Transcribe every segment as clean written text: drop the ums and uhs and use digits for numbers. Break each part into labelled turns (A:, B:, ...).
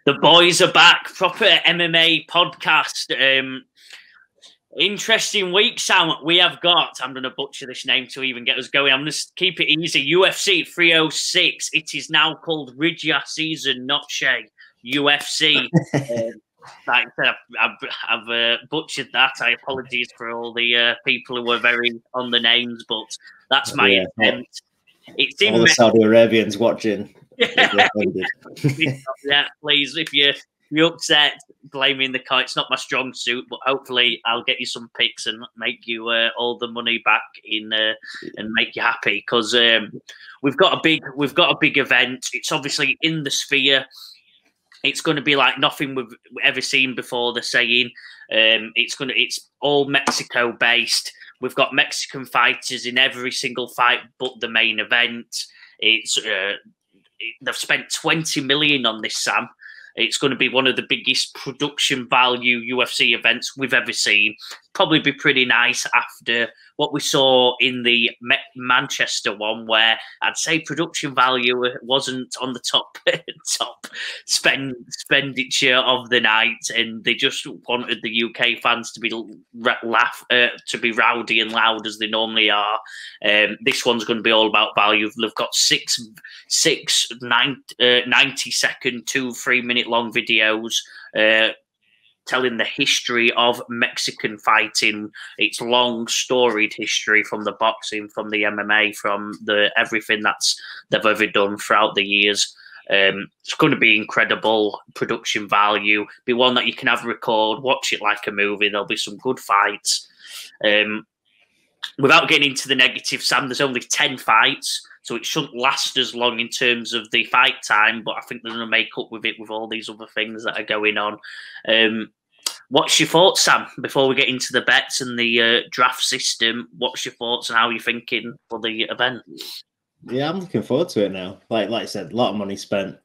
A: The boys are back. Proper MMA podcast. Interesting week, Sam. We have got, I'm going to butcher this name to even get us going. I'm going to keep it easy. UFC 306. It is now called Ridgia Season Noche UFC. Like I said, I've butchered that. I apologize for all the people who were very on the names, but that's my attempt. It's in
B: all the Saudi Arabians watching.
A: Yeah, please, if you're upset, blaming the car. It's not my strong suit, but hopefully I'll get you some picks and make you all the money back in and make you happy, because we've got a big event. It's obviously in the Sphere. It's going to be like nothing we've ever seen before. They're saying it's all Mexico based. We've got Mexican fighters in every single fight but the main event. They've spent 20 million on this, Sam. It's going to be one of the biggest production value UFC events we've ever seen. Probably be pretty nice after what we saw in the Manchester one, where I'd say production value wasn't on the top expenditure of the night, and they just wanted the UK fans to be to be rowdy and loud as they normally are. This one's going to be all about value. They've got six 90-second, 2-3 minute long videos telling the history of Mexican fighting, its long storied history, from the boxing, from the MMA, from the everything they've ever done throughout the years. It's going to be incredible production value. Be one that you can have record, watch it like a movie. There'll be some good fights. Without getting into the negative, Sam, there's only 10 fights, so it shouldn't last as long in terms of the fight time, but I think they're going to make up with it with all these other things that are going on. What's your thoughts, Sam, before we get into the bets and the draft system? What's your thoughts and how you're thinking for the event?
B: Yeah, I'm looking forward to it now. Like I said, a lot of money spent.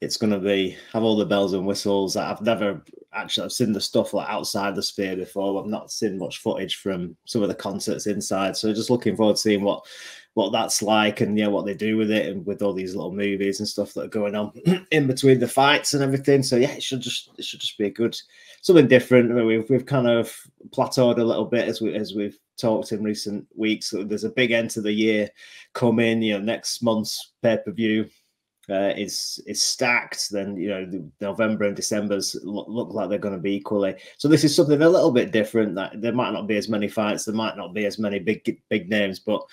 B: It's going to have all the bells and whistles. I've seen the stuff like outside the Sphere before. I've not seen much footage from some of the concerts inside. So just looking forward to seeing what that's like, and what they do with it, and with all these little movies and stuff that are going on in between the fights and everything. So yeah, it should just be a good, something different. I mean, we've kind of plateaued a little bit as we've talked in recent weeks. So there's a big end to the year coming. Next month's pay-per-view is stacked. Then November and December's look like they're going to be equally. So this is something a little bit different. That there might not be as many fights, there might not be as many big names, but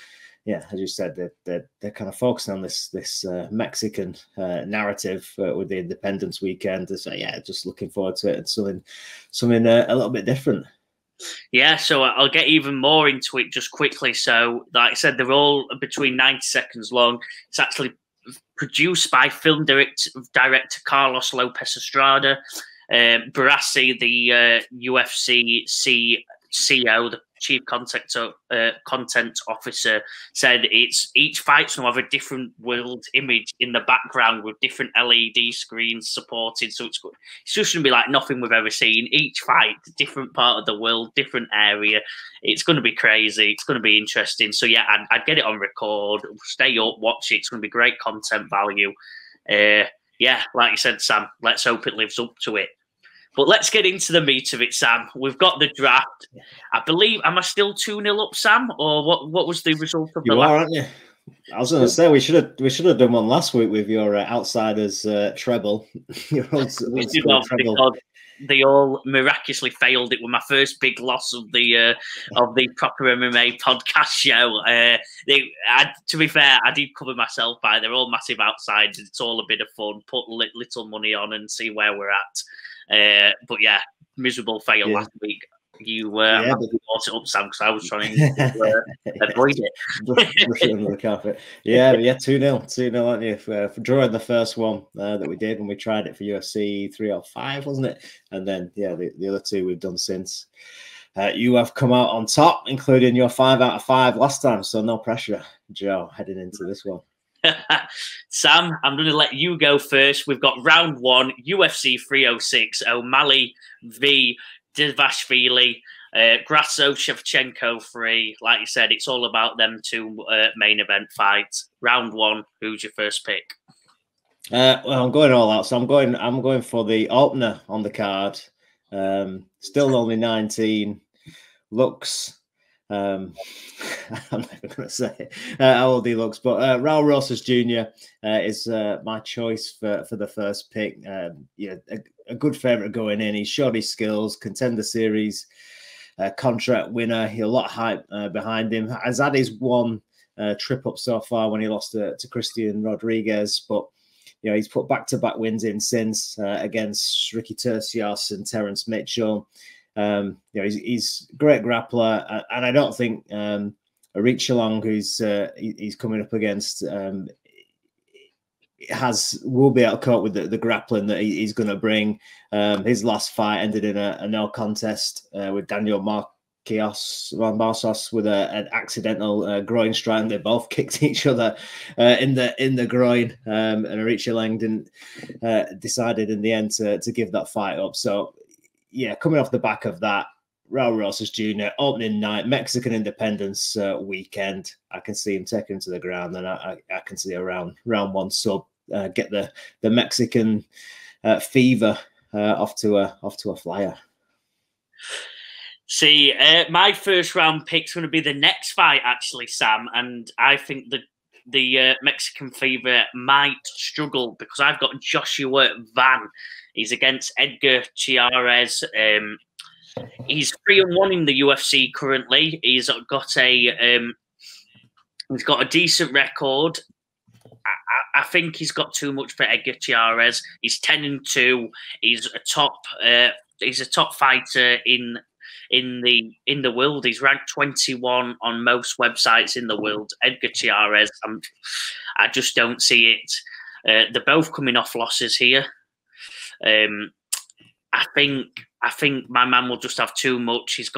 B: yeah, as you said, they're kind of focusing on this Mexican narrative with the Independence weekend. So yeah, just looking forward to it, and something a little bit different.
A: Yeah, so I'll get even more into it just quickly. So, like I said, they're all between 90 seconds long. It's actually produced by film director Carlos Lopez Estrada. Barassi, the UFC CEO, the chief content officer, said each fight's going to have a different world image in the background with different LED screens supported. So it's just going to be like nothing we've ever seen. Each fight, different part of the world, different area. It's going to be crazy. It's going to be interesting. So yeah, I'd get it on record, stay up, watch it. It's going to be great content value. Yeah, like you said, Sam, let's hope it lives up to it. But let's get into the meat of it, Sam. We've got the draft. I believe, am I still 2-0 up, Sam? Or what was the result of the last?
B: Aren't you? I was going to say we should have done one last week with your outsiders treble.
A: Treble. They all miraculously failed. It was my first big loss of the proper MMA podcast show. To be fair, I did cover myself by. They're all massive outsiders. It's all a bit of fun. Put little money on and see where we're at. But yeah, miserable fail last week. You brought it up, Sam, because I was trying to avoid it.
B: Brush it under the carpet. Yeah, 2-0, aren't you? For drawing the first one that we did when we tried it for UFC 305, wasn't it? And then the other two we've done since. You have come out on top, including your 5 out of 5 last time. So no pressure, Joe, heading into this one.
A: Sam, I'm going to let you go first. We've got round 1, UFC 306, O'Malley v. Dvalishvili, Grasso, Shevchenko 3. Like you said, it's all about them two main event fights. Round 1, who's your first pick?
B: Well, I'm going all out, so I'm going for the opener on the card. Still only 19. Looks. I'm never going to say how old he looks, but Raul Rosas Jr. Is my choice for the first pick. Yeah, a good favourite going in. He's showed his skills, contender series, contract winner. He a lot of hype behind him. Has had his one trip up so far when he lost to Christian Rodriguez, but he's put back-to-back wins in since against Ricky Tercios and Terence Mitchell. He's a great grappler, and I don't think Arichalong, who's he's coming up against, will be able to cope with the grappling that he's going to bring. His last fight ended in a no contest with Daniel Marsos with an accidental groin strike. They both kicked each other in the groin, and Arichalong didn't decided in the end to give that fight up. So yeah, coming off the back of that, Raul Rosas Jr. opening night, Mexican Independence weekend. I can see him taking him to the ground, and I can see a round one sub get the Mexican fever off to a flyer.
A: See, my first round pick's going to be the next fight, actually, Sam, and I think the Mexican fever might struggle because I've got Joshua Van. He's against Edgar Chiarez. He's 3-1 in the UFC currently. He's got a decent record. I think he's got too much for Edgar Chiarez. He's 10-2. He's a top fighter in the world. He's ranked 21 on most websites in the world. Edgar Chiarez, I just don't see it. They're both coming off losses here. I think my man will just have too much. He's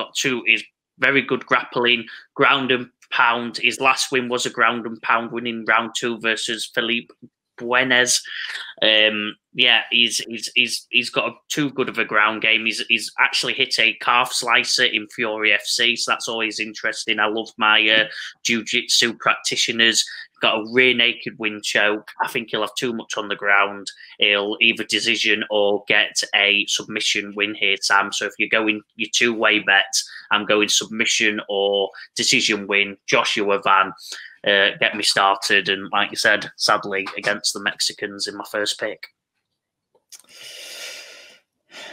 A: very good grappling, ground and pound. His last win was a ground and pound win in round 2 versus Felipe Buenes. He's got too good of a ground game. He's actually hit a calf slicer in Fury FC, so that's always interesting. I love my jiu-jitsu practitioners. Got a rear naked wind choke. I think he'll have too much on the ground. He'll either decision or get a submission win here, Sam. So if you're going your two-way bets, I'm going submission or decision win. Joshua Van, get me started. And like you said, sadly, against the Mexicans in my first pick.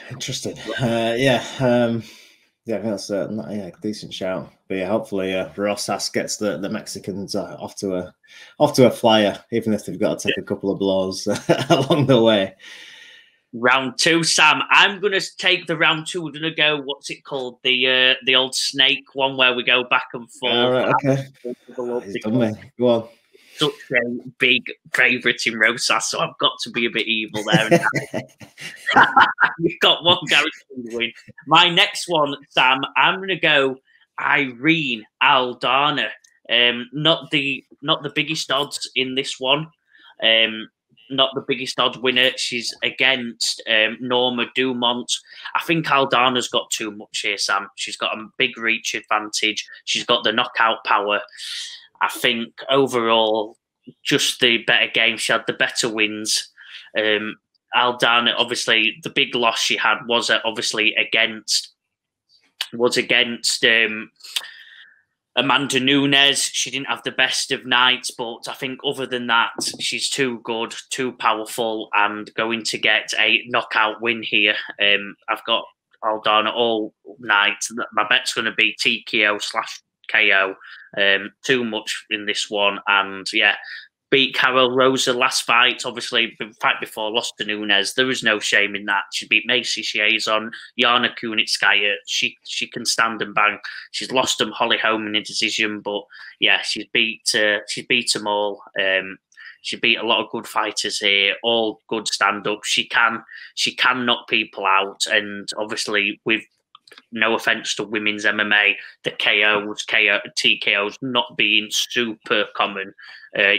B: Interesting. Yeah, I think that's a decent shout. But yeah, hopefully Rosas gets the Mexicans off to a flyer, even if they've got to take a couple of blows along the way.
A: Round 2, Sam. I'm going to take the round 2. We're going to go, what's it called? The old snake one where we go back and forth.
B: All right, okay. He's done me. Go on.
A: Such a big favourite in Rosas, so I've got to be a bit evil there. We've got one guaranteed win. My next one, Sam, I'm going to go Irene Aldana. Not the biggest odds in this one. Not the biggest odd winner. She's against Norma Dumont. I think Aldana's got too much here, Sam. She's got a big reach advantage. She's got the knockout power. I think overall, just the better game. She had the better wins. Aldana, obviously, the big loss she had was obviously against Amanda Nunes. She didn't have the best of nights, but I think other than that, she's too good, too powerful, and going to get a knockout win here. I've got Aldana all night. My bet's going to be TKO/KO. Too much in this one, and yeah, beat Carol Rosa last fight. Obviously, the fight before lost to Nunes. There was no shame in that. She beat Macy Chiazon, Yana Kunitskaya. She can stand and bang. She's lost them Holly Holm in a decision, but yeah, she's beat them all. She beat a lot of good fighters here, all good stand-ups. She can knock people out, and obviously with no offense to women's MMA, the TKOs not being super common,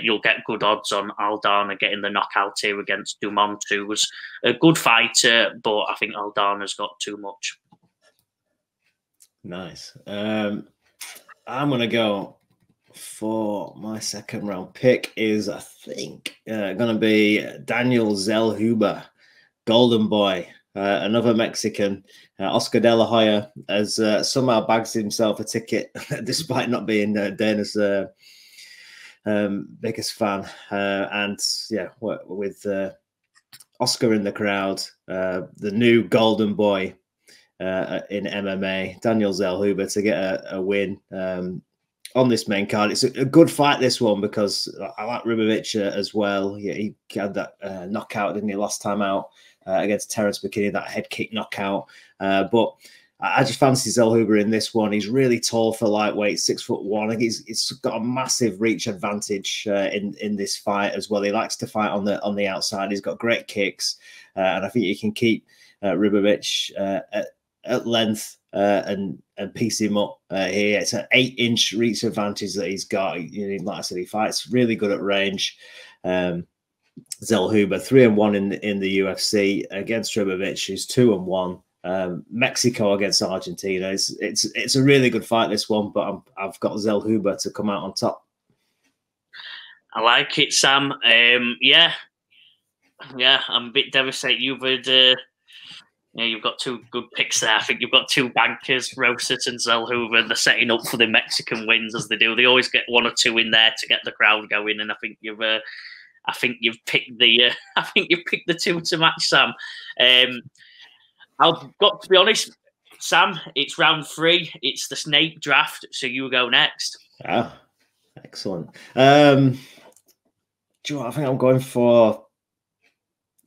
A: you'll get good odds on Aldana getting the knockout here against Dumont, who was a good fighter, but I think Aldana's got too much.
B: Nice. I'm going to go for my second round pick is, I think, going to be Daniel Zellhuber, Golden Boy, another Mexican. Oscar De La Hoya has somehow bags himself a ticket, despite not being Dana's biggest fan. And yeah, with Oscar in the crowd, the new Golden Boy in MMA, Daniel Zellhuber, to get a win on this main card. It's a good fight, this one, because I like Ribovic as well. Yeah, he had that knockout, didn't he, last time out against Terence McKinney, that head kick knockout. But I just fancy Zellhuber in this one. He's really tall for lightweight, 6'1". I think he's got a massive reach advantage in this fight as well. He likes to fight on the outside. He's got great kicks, and I think you can keep Ribovic at length and piece him up here. It's an 8-inch reach advantage that he's got. You know, like I said, he fights really good at range. Zellhuber 3-1 in the UFC against Ribovic, who's 2-1. Mexico against Argentina. It's a really good fight, this one, but I've got Zellhuber to come out on top.
A: I like it, Sam. Yeah, I'm a bit devastated. You've got two good picks there. I think you've got two bankers, Rosas and Zellhuber. They're setting up for the Mexican wins, as they do. They always get one or two in there to get the crowd going, and I think you've picked the two to match, Sam. I've got to be honest, Sam. It's round 3. It's the snake draft, so you go next.
B: Ah, excellent. Do you know what? I think I'm going for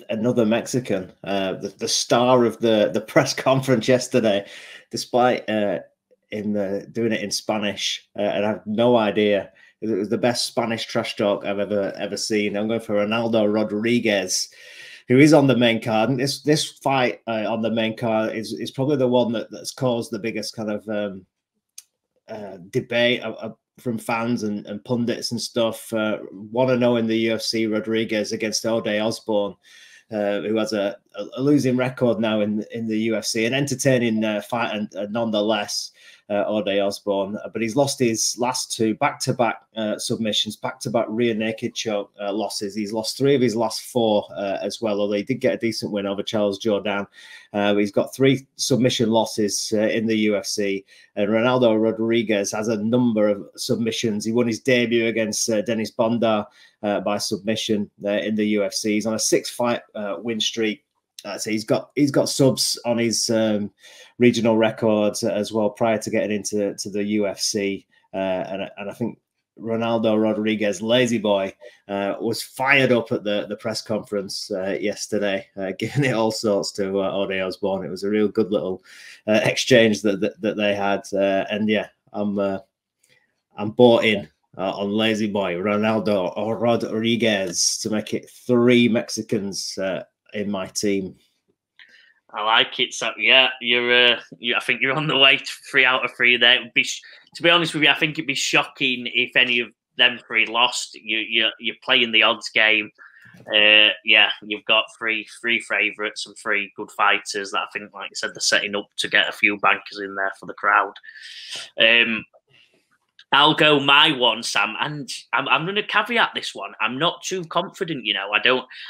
B: another Mexican, the star of the press conference yesterday, despite him doing it in Spanish, and I have no idea. It was the best Spanish trash talk I've ever seen. I'm going for Ronaldo Rodriguez, who is on the main card. And this fight on the main card is probably the one that's caused the biggest kind of debate from fans and pundits and stuff. Want to know in the UFC, Rodriguez against Ode Osborne, who has a losing record now in the UFC, an entertaining fight and nonetheless. Ode Osborne, but he's lost his last 2 back-to-back submissions, back-to-back rear naked choke losses. He's lost 3 of his last 4 as well, although he did get a decent win over Charles Jourdain. He's got 3 submission losses in the UFC, and Ronaldo Rodriguez has a number of submissions. He won his debut against Denis Bondar by submission in the UFC. He's on a 6-fight win streak. So he's got subs on his regional records as well prior to getting into the UFC, and I think Ronaldo Rodriguez, Lazy Boy, was fired up at the press conference yesterday, giving it all sorts to Ode Osborne. It was a real good little exchange that they had, and yeah, I'm bought in on Lazy Boy, Ronaldo Rodriguez, to make it 3 Mexicans in my team.
A: I like it. So yeah, I think you're on the way to 3 out of 3 there. It would be, to be honest with you, I think it'd be shocking if any of them 3 lost. You're playing the odds game. Yeah, you've got three favourites and 3 good fighters that I think, like I said, they're setting up to get a few bankers in there for the crowd. I'll go my one, Sam, and I'm going to caveat this one. I'm not too confident, you know.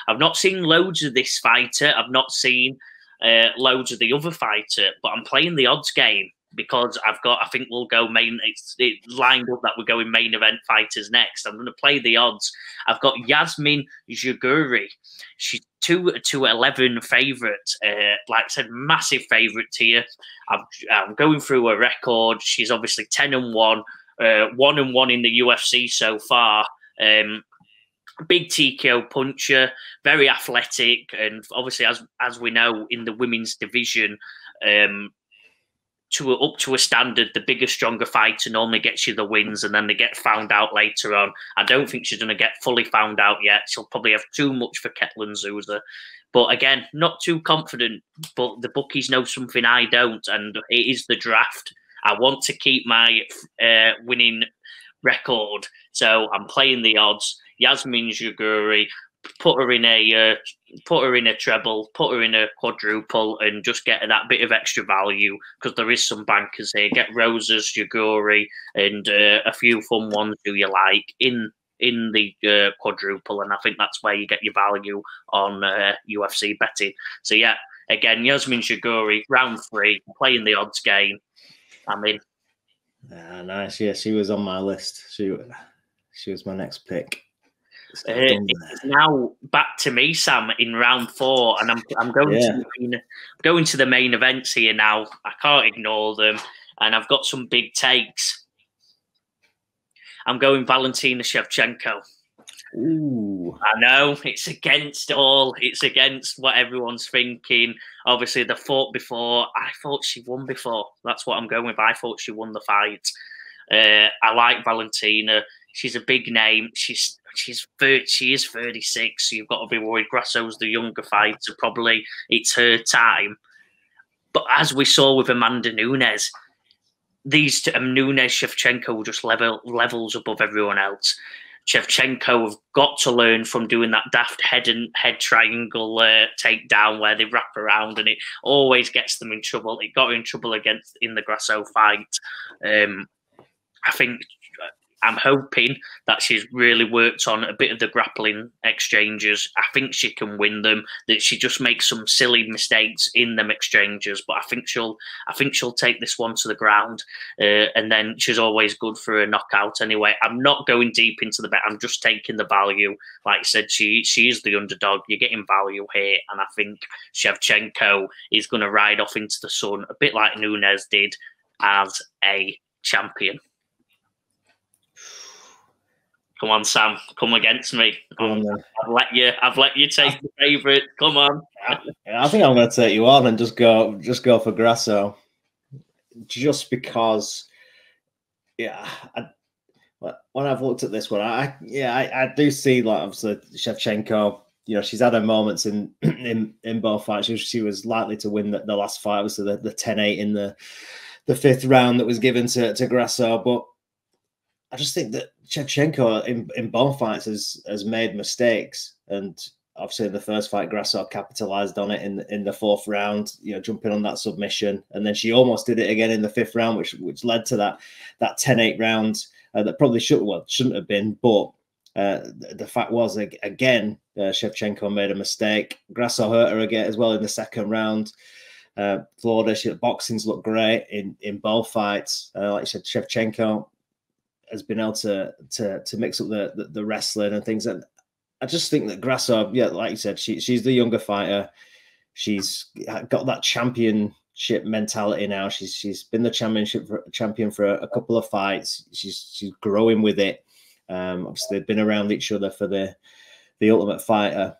A: I've not seen loads of this fighter. I've not seen loads of the other fighter, but I'm playing the odds game because I think we'll go main. It's lined up that we're going main event fighters next. I'm going to play the odds. I've got Yasmin Jaguri. She's 2-11 favourite. Like I said, massive favourite here. I'm going through her record. She's obviously 10-1. 1-1 in the UFC so far. Big TKO puncher, very athletic, and obviously, as we know, in the women's division, up to a standard, the bigger, stronger fighter normally gets you the wins, and then they get found out later on. I don't think she's going to get fully found out yet. She'll probably have too much for Ketlin Zuza. But again, not too confident, but the bookies know something I don't, and it is the draft. I want to keep my winning record, so I'm playing the odds. Yasmin Jaguri put her in a treble, put her in a quadruple, and just get that bit of extra value because there is some bankers here. Get Roses, Yaguri, and a few fun ones who you like in the quadruple, and I think that's where you get your value on UFC betting. So yeah, again, Yasmin Shiguri, round 3, playing the odds game. I'm in.
B: Nice. Yeah, she was on my list. She was my next pick.
A: It's now back to me, Sam, in round 4, and I'm going to the main events here now. I can't ignore them, and I've got some big takes. I'm going Valentina Shevchenko.
B: Ooh.
A: I know it's against what everyone's thinking. Obviously, they fought before. I thought she won before. That's what I'm going with. I thought she won the fight. I like Valentina. She's a big name. She is 36, so you've got to be worried. Grasso's the younger fighter. Probably it's her time. But as we saw with Amanda Nunes, these Nunes, Shevchenko just levels above everyone else. Shevchenko have got to learn from doing that daft head triangle takedown where they wrap around, and it always gets them in trouble. It got her in trouble in the Grasso fight. I think I'm hoping that she's really worked on a bit of the grappling exchanges. I think she can win them. That she just makes some silly mistakes in them exchanges, but I think she'll take this one to the ground. And then she's always good for a knockout anyway. I'm not going deep into the bet. I'm just taking the value. Like I said, she is the underdog. You're getting value here, and I think Shevchenko is going to ride off into the sun a bit like Nunes did as a champion. Come on, Sam. Come against me. I've let you take the favourite. Come on.
B: I think I'm going to take you on and just go for Grasso, just because. Yeah, when I've looked at this one, I do see, like, obviously Shevchenko. You know, she's had her moments in both fights. She was likely to win the last fight. Obviously, the 10-8 in the 5th round that was given to Grasso, but I just think that Shevchenko in both fights has made mistakes, and obviously in the first fight, Grasso capitalized on it in the 4th round, you know, jumping on that submission, and then she almost did it again in the 5th round, which led to that 10-8 round that probably shouldn't have been, but the fact was again Shevchenko made a mistake. Grasso hurt her again as well in the 2nd round. Florida, boxing's looked great in both fights. Like you said, Shevchenko has been able to mix up the wrestling and things. And I just think that Grasso, yeah, like you said, she's the younger fighter. She's got that championship mentality now. She's been the champion for a couple of fights. She's growing with it. Obviously, they've been around each other for the Ultimate Fighter,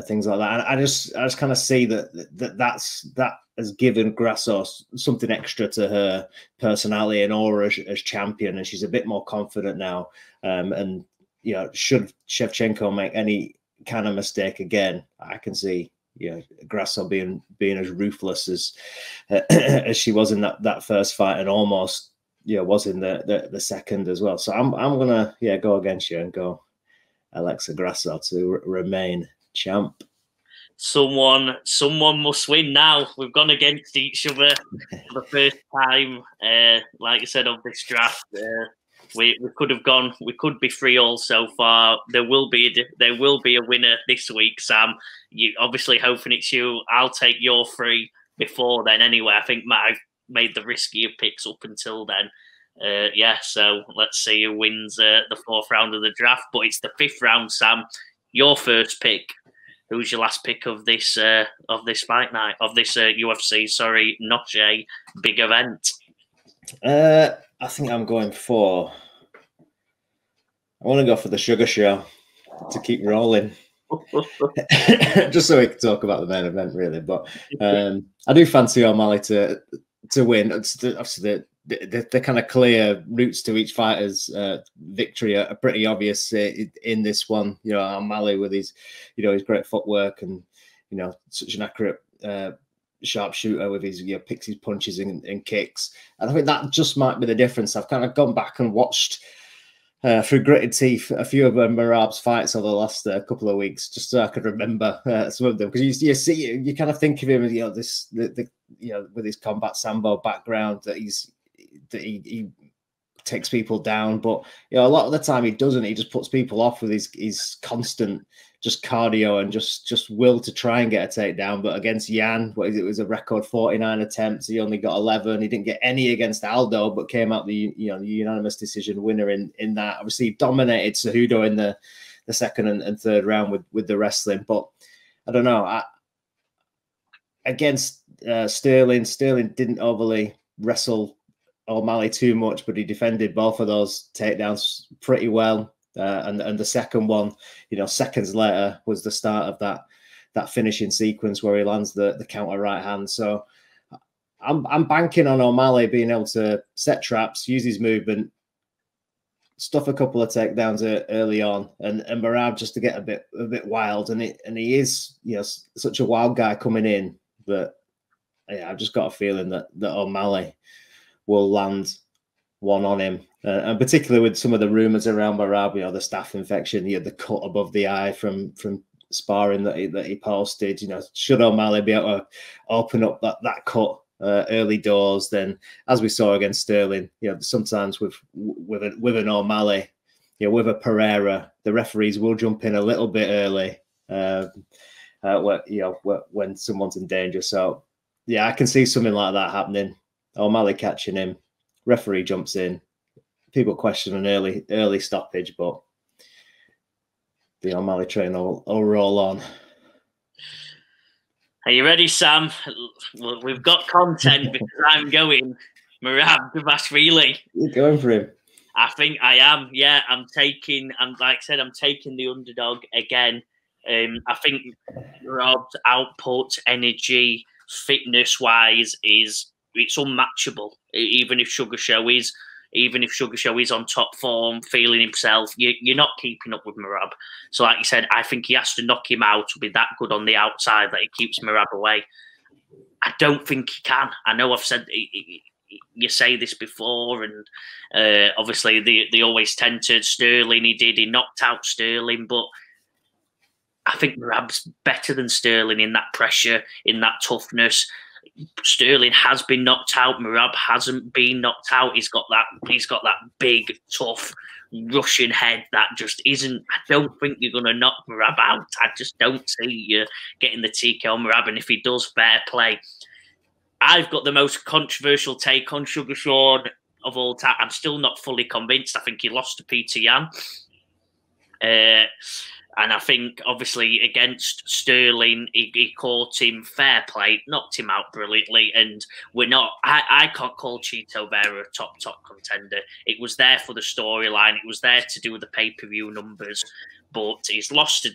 B: things like that. And I just kind of see that has given Grasso something extra to her personality and aura as champion, and she's a bit more confident now. And you know, should Shevchenko make any kind of mistake again, I can see, you know, Grasso being as ruthless as she was in that first fight, and almost, you know, was in the second as well. So I'm gonna go against you and go Alexa Grasso to remain champ.
A: Someone must win now. We've gone against each other for the first time. Like I said, of this draft, we could have gone. We could be 3-3 so far. There will be a winner this week, Sam. You obviously hoping it's you. I'll take your 3 before then. Anyway, I think I've made the riskier picks up until then. So let's see who wins the 4th round of the draft. But it's the 5th round, Sam. Your first pick. Who's your last pick of this fight night, of this UFC? Sorry, Noche big event.
B: I think I'm going for. I want to go for the Sugar Show to keep rolling, just so we can talk about the main event, really. But I do fancy O'Malley to win. Obviously, the kind of clear routes to each fighter's victory are pretty obvious in this one. You know, O'Malley with his great footwork and, you know, such an accurate sharpshooter with his, you know, picks his punches and kicks. And I think that just might be the difference. I've kind of gone back and watched through gritted teeth a few of Merab's fights over the last couple of weeks, just so I could remember some of them. Because you see, you kind of think of him as, you know, with his combat sambo background, that he takes people down, but you know, a lot of the time he doesn't. He just puts people off with his constant just cardio and just will to try and get a takedown. But against Jan, it was a record 49 attempts. He only got 11. He didn't get any against Aldo, but came out the unanimous decision winner in that. Obviously, he dominated Cejudo in the second and third round with the wrestling. But I don't know. Against Sterling didn't overly wrestle O'Malley too much, but he defended both of those takedowns pretty well. And the second one, you know, seconds later was the start of that finishing sequence where he lands the counter right hand. So I'm banking on O'Malley being able to set traps, use his movement, stuff a couple of takedowns early on, and Merab just to get a bit wild. And he is, you know, such a wild guy coming in that, yeah, I've just got a feeling that O'Malley will land one on him, and particularly with some of the rumors around Merab, you know, the staph infection, he had the cut above the eye from sparring that he posted. You know, should O'Malley be able to open up that cut early doors, then as we saw against Sterling, you know, sometimes with an O'Malley, you know, with a Pereira, the referees will jump in a little bit early, when someone's in danger. So yeah, I can see something like that happening. O'Malley catching him, referee jumps in, people question an early stoppage, but the O'Malley train will roll on.
A: Are you ready, Sam? We've got content because I'm going Merab Dvalishvili.
B: You're going for him.
A: I think I am. Yeah, I'm taking the underdog again. I think Merab's output, energy, fitness-wise it's unmatchable. Even if Sugar Show is on top form, feeling himself, you're not keeping up with Merab. So, like you said, I think he has to knock him out to be that good on the outside that he keeps Merab away. I don't think he can. I know I've said you say this before, and obviously they always tented Sterling. He knocked out Sterling, but I think Merab's better than Sterling in that pressure, in that toughness. Sterling has been knocked out. Merab hasn't been knocked out. He's got that big, tough, Russian head that just isn't. I don't think you're going to knock Merab out. I just don't see you getting the TK on Merab. And if he does, fair play. I've got the most controversial take on Sugar Sean of all time. I'm still not fully convinced. I think he lost to Peter Yan. And I think, obviously, against Sterling, he caught him fair play, knocked him out brilliantly. And I can't call Chito Vera a top contender. It was there for the storyline. It was there to do with the pay-per-view numbers. But he's lost to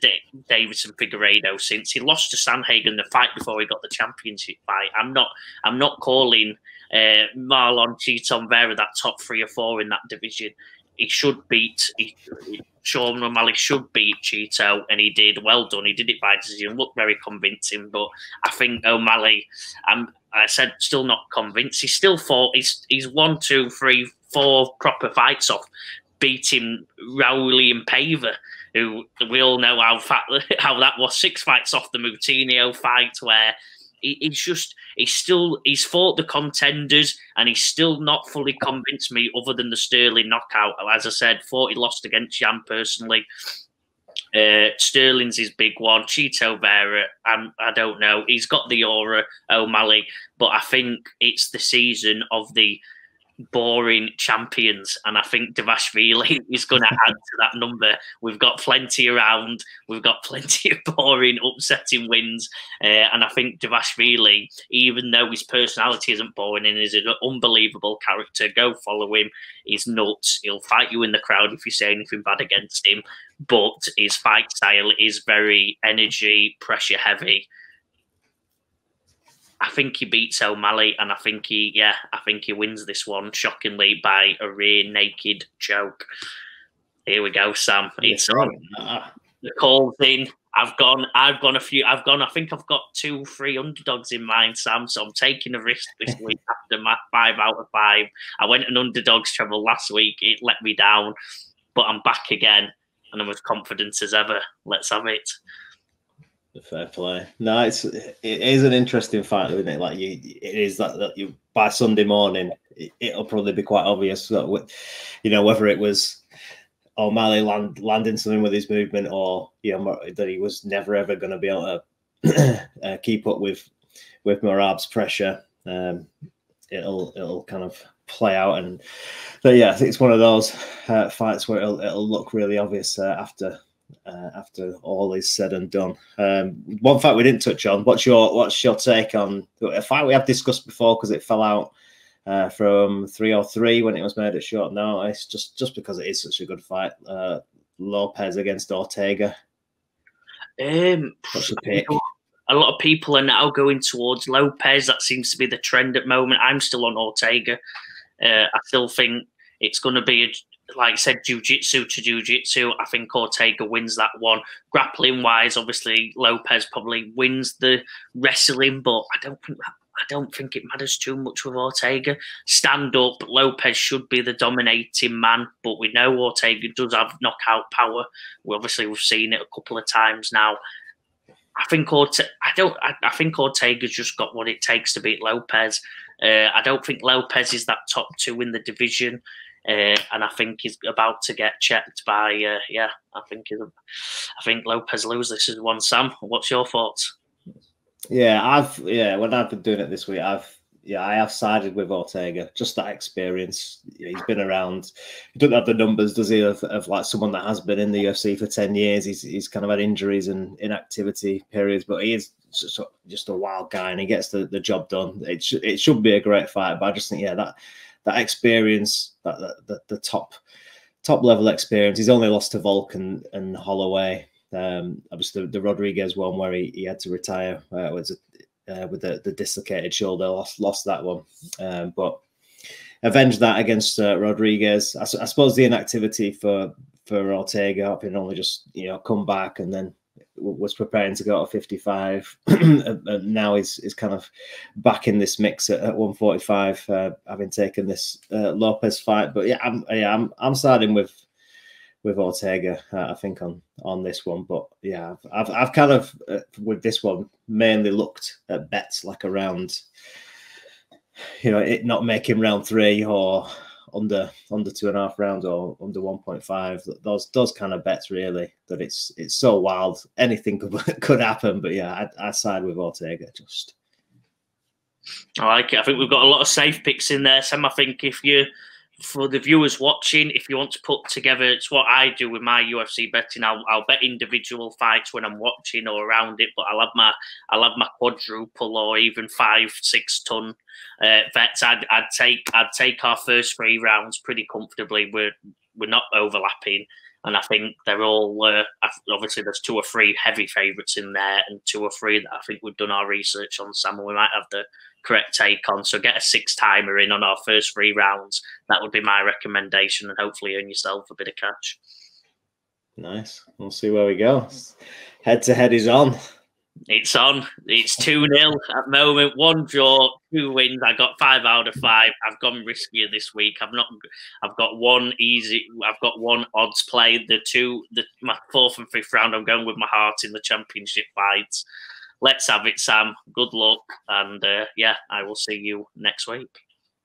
A: Davidson Figueiredo since. He lost to Sanhagen the fight before he got the championship fight. I'm not calling Marlon Chito Vera that top 3 or 4 in that division. He should beat Sean O'Malley should beat Chito, and he did. Well done. He did it by decision. Looked very convincing, but I think O'Malley. I said still not convinced. He's still fought. He's 1, 2, 3, 4 proper fights off beating Raulian Paver, who we all know how that was. 6 fights off the Moutinho fight, where he's fought the contenders and he's still not fully convinced me other than the Sterling knockout. As I said, thought he lost against Jan personally. Sterling's his big one. Chito Vera, I don't know. He's got the aura, O'Malley, but I think it's the season of the boring champions, and I think Dvalishvili is going to add to that number. We've got plenty around. We've got plenty of boring, upsetting wins, and I think Dvalishvili, even though his personality isn't boring and is an unbelievable character, go follow him. He's nuts. He'll fight you in the crowd if you say anything bad against him, but his fight style is very energy, pressure heavy. I think he beats O'Malley, and I think he wins this one shockingly by a rear naked choke. Here we go, Sam. It's on. The call's in. I've gone a few. I think I've got 2, 3 underdogs in mind, Sam. So I'm taking a risk this week after my 5 out of 5. I went an underdogs treble last week. It let me down. but I'm back again, and I'm as confident as ever. Let's have it.
B: Fair play. No, it is an interesting fight, isn't it? Like it is that you by Sunday morning, it'll probably be quite obvious that, you know, whether it was O'Malley landing something with his movement, or, you know, that he was never ever going to be able to keep up with Merab's pressure. It'll kind of play out, and but yeah, I think it's one of those fights where it'll look really obvious after all is said and done. One fight we didn't touch on. What's your take on a fight we have discussed before, because it fell out from 303 when it was made at short notice, just because it is such a good fight. Lopez against Ortega. What's your pick?
A: A lot of people are now going towards Lopez. That seems to be the trend at the moment. I'm still on Ortega. I still think it's going to be, like I said, jiu-jitsu to jiu-jitsu. I think Ortega wins that one. Grappling-wise, obviously, Lopez probably wins the wrestling, but I don't think it matters too much with Ortega. Stand up, Lopez should be the dominating man, but we know Ortega does have knockout power. We've seen it a couple of times now. I think Ortega's just got what it takes to beat Lopez. I don't think Lopez is that top two in the division, and I think he's about to get checked by. I think Lopez loses this one. Sam, what's your thoughts?
B: Yeah, when I've been doing it this week, I have sided with Ortega. Just that experience. He's been around. He doesn't have the numbers, does he, of like someone that has been in the UFC for 10 years. He's kind of had injuries and inactivity periods, but he is just a wild guy, and he gets the job done. It should be a great fight, but I just think, that experience, the top level experience. He's only lost to Volk and Holloway. Obviously the Rodriguez one where he had to retire with the dislocated shoulder, lost that one, but avenged that against Rodriguez. I suppose the inactivity for Ortega, having only just come back and then was preparing to go to 55, and now he's kind of back in this mix at 145, having taken this Lopez fight. But I'm siding with Ortega, I think on this one. But yeah, I've kind of with this one mainly looked at bets like around, it not making round 3 or under 2.5 rounds or under 1.5. Those kind of bets, really, that it's so wild, anything could happen. But yeah, I side with Ortega. Just
A: I like it. I think we've got a lot of safe picks in there, Sam. I think for the viewers watching, if you want to put together, it's what I do with my UFC betting. I'll bet individual fights when I'm watching or around it, but I'll have my quadruple or even 5-6 ton bets. I'd take our first 3 rounds pretty comfortably. We're not overlapping, and I think they're all obviously there's 2 or 3 heavy favourites in there, and 2 or 3 that I think we've done our research on, Sam, and we might have the correct take on. So get a 6-timer in on our first 3 rounds. That would be my recommendation, and hopefully earn yourself a bit of cash.
B: Nice. We'll see where we go. Head to head is on.
A: It's on. It's 2-0 at the moment. 1 draw, 2 wins. I got 5 out of 5. I've gone riskier this week. I've got 1 easy. I've got 1 odds play. My 4th and 5th round, I'm going with my heart in the championship fights. Let's have it, Sam. Good luck. And I will see you next week.